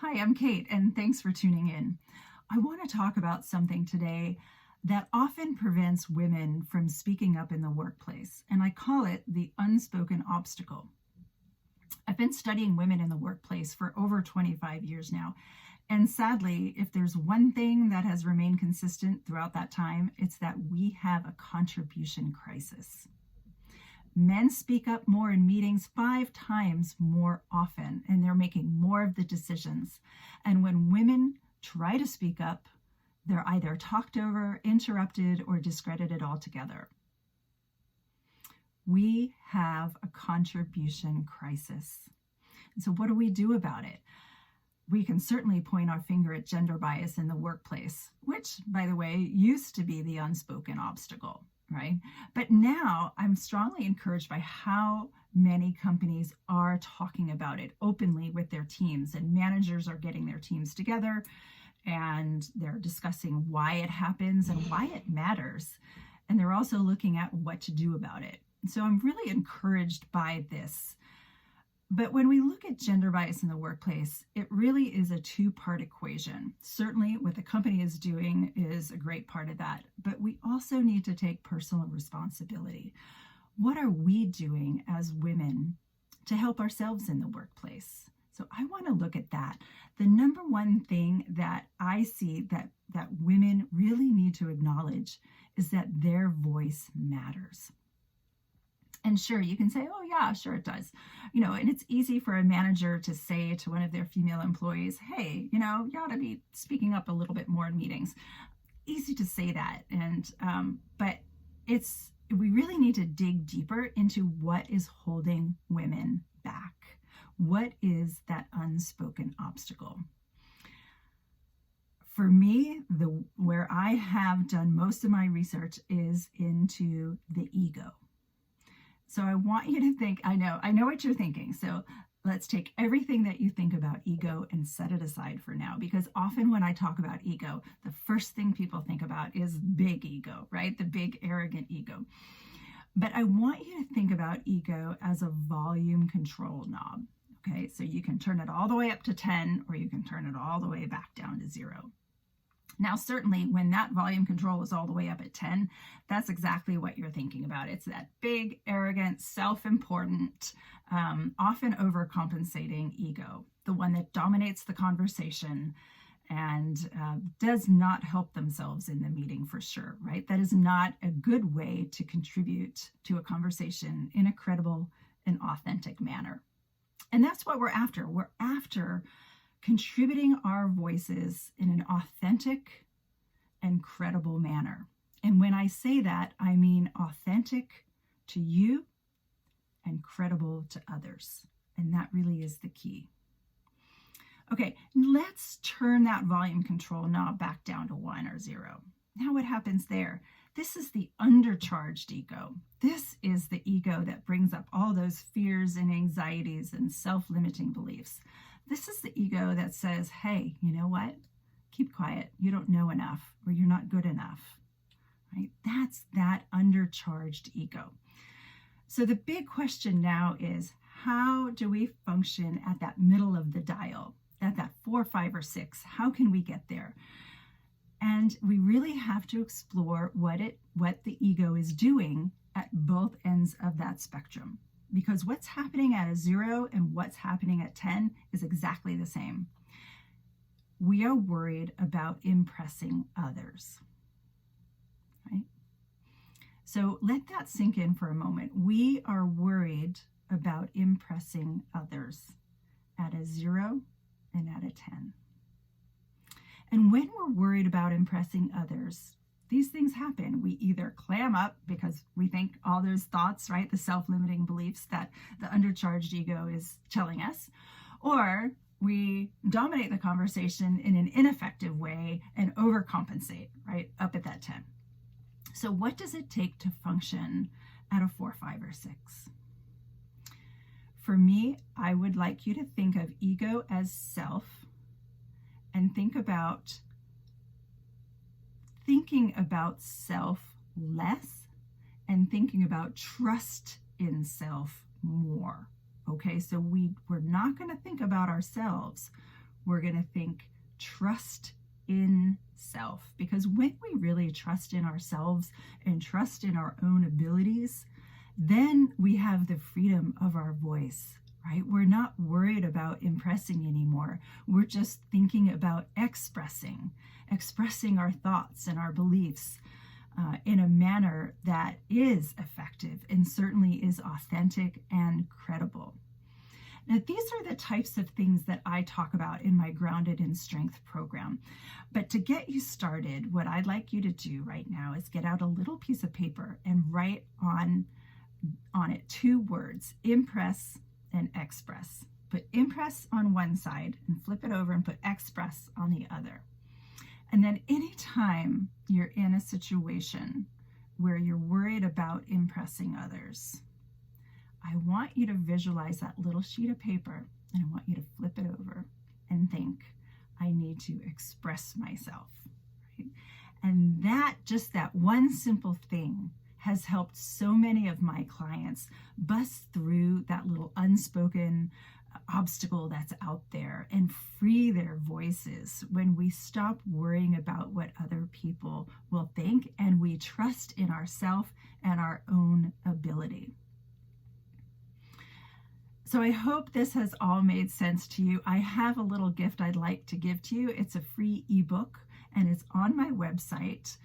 Hi, I'm Kate, and thanks for tuning in. I want to talk about something today that often prevents women from speaking up in the workplace, and I call it the unspoken obstacle. I've been studying women in the workplace for over 25 years now, and sadly, if there's one thing that has remained consistent throughout that time, it's that we have a contribution crisis. Men speak up more in meetings 5 times more often, and they're making more of the decisions. And when women try to speak up, they're either talked over, interrupted, or discredited altogether. We have a contribution crisis. And so what do we do about it? We can certainly point our finger at gender bias in the workplace, which, by the way, used to be the unspoken obstacle. Right? But now I'm strongly encouraged by how many companies are talking about it openly with their teams, and managers are getting their teams together and they're discussing why it happens and why it matters. And they're also looking at what to do about it. So I'm really encouraged by this. But when we look at gender bias in the workplace, it really is a two-part equation. Certainly what the company is doing is a great part of that, but we also need to take personal responsibility. What are we doing as women to help ourselves in the workplace? So I want to look at that. The number one thing that I see that women really need to acknowledge is that their voice matters. And sure, you can say, oh yeah, sure it does. And it's easy for a manager to say to one of their female employees, hey, you ought to be speaking up a little bit more in meetings. Easy to say that. But we really need to dig deeper into what is holding women back. What is that unspoken obstacle? For me, where I have done most of my research is into the ego. So I want you to think, I know what you're thinking. So let's take everything that you think about ego and set it aside for now, because often when I talk about ego, the first thing people think about is big ego, right? The big arrogant ego. But I want you to think about ego as a volume control knob. Okay, so you can turn it all the way up to 10, or you can turn it all the way back down to 0. Now, certainly when that volume control is all the way up at 10, that's exactly what you're thinking about. It's that big, arrogant, self-important, often overcompensating ego, the one that dominates the conversation and does not help themselves in the meeting for sure, right? That is not a good way to contribute to a conversation in a credible and authentic manner. And that's what we're after. We're after contributing our voices in an authentic and credible manner. And when I say that, I mean authentic to you and credible to others. And that really is the key. Okay, let's turn that volume control knob back down to 1 or 0. Now what happens there? This is the undercharged ego. This is the ego that brings up all those fears and anxieties and self-limiting beliefs. This is the ego that says, hey, you know what? Keep quiet. You don't know enough, or you're not good enough, right? That's that undercharged ego. So the big question now is, how do we function at that middle of the dial, at that 4, 5, or 6? How can we get there? And we really have to explore what the ego is doing at both ends of that spectrum. Because what's happening at a 0 and what's happening at 10 is exactly the same. We are worried about impressing others, right? So let that sink in for a moment. We are worried about impressing others at a 0 and at a 10. And when we're worried about impressing others, these things happen. We either clam up because we think all those thoughts, right, the self-limiting beliefs that the undercharged ego is telling us, or we dominate the conversation in an ineffective way and overcompensate, right, up at that 10. So what does it take to function at a 4, 5, or 6? For me, I would like you to think of ego as self and think about thinking about self less and thinking about trust in self more. Okay, so we're not going to think about ourselves. we're going to think trust in self. Because when we really trust in ourselves and trust in our own abilities, then we have the freedom of our voice, right? We're not worried about impressing anymore. We're just thinking about expressing our thoughts and our beliefs in a manner that is effective and certainly is authentic and credible. Now, these are the types of things that I talk about in my Grounded in Strength program. But to get you started, what I'd like you to do right now is get out a little piece of paper and write on it 2 words, impress and express. Put impress on one side and flip it over and put express on the other. And then anytime you're in a situation where you're worried about impressing others, I want you to visualize that little sheet of paper, and I want you to flip it over and think, I need to express myself. Right? And just that one simple thing has helped so many of my clients bust through that little unspoken obstacle that's out there and free their voices when we stop worrying about what other people will think and we trust in ourselves and our own ability. So I hope this has all made sense to you. I have a little gift I'd like to give to you. It's a free ebook and it's on my website.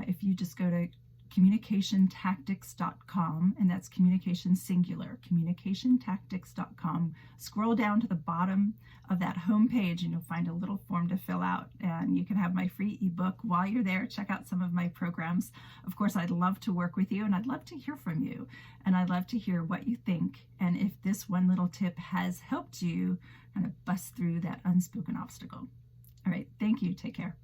If you just go to communicationtactics.com, and that's communication singular, communicationtactics.com. Scroll down to the bottom of that homepage and you'll find a little form to fill out, and you can have my free ebook. While you're there, check out some of my programs. Of course, I'd love to work with you, and I'd love to hear from you, and I'd love to hear what you think, and if this one little tip has helped you kind of bust through that unspoken obstacle. All right, thank you. Take care.